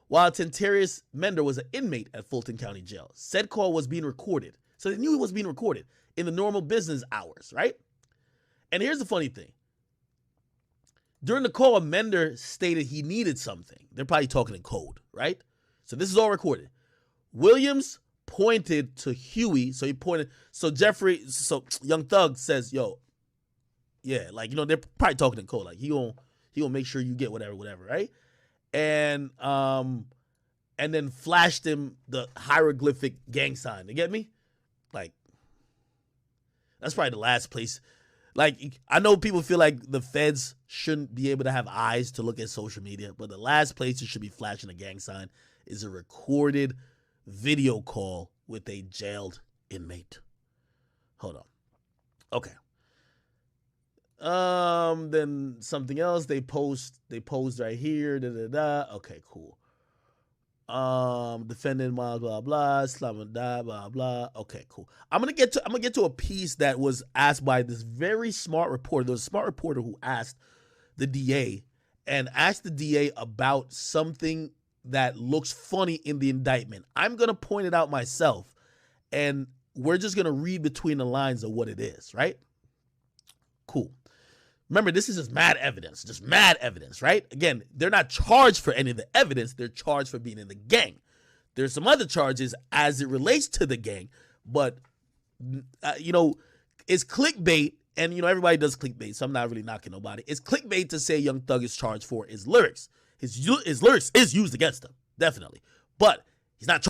while Tentarius Mender was an inmate at Fulton County Jail. Said call was being recorded. So they knew it was being recorded in the normal business hours, right? And here's the funny thing. During the call, Mender stated he needed something. They're probably talking in code, right? So this is all recorded. Williams pointed to Huey. So he pointed. So Young Thug says, yo, yeah, like, they're probably talking in code. Like, he gonna make sure you get whatever, right? And then flashed him the hieroglyphic gang sign. You get me? Like, that's probably the last place. Like, I know people feel like the feds shouldn't be able to have eyes to look at social media, but the last place you should be flashing a gang sign is a recorded video call with a jailed inmate. Hold on. Okay. Then something else they posed right here. Okay, cool. Defendant blah blah blah, blah blah. Okay, cool. I'm gonna get to a piece that was asked by this very smart reporter. There was a smart reporter who asked the DA about something that looks funny in the indictment. I'm gonna point it out myself, and we're just gonna read between the lines of what it is, right? Cool. Remember, this is just mad evidence, right? Again, they're not charged for any of the evidence. They're charged for being in the gang. There's some other charges as it relates to the gang, but, it's clickbait, and, everybody does clickbait, so I'm not really knocking nobody. It's clickbait to say Young Thug is charged for his lyrics. His lyrics is used against him, definitely, but he's not charged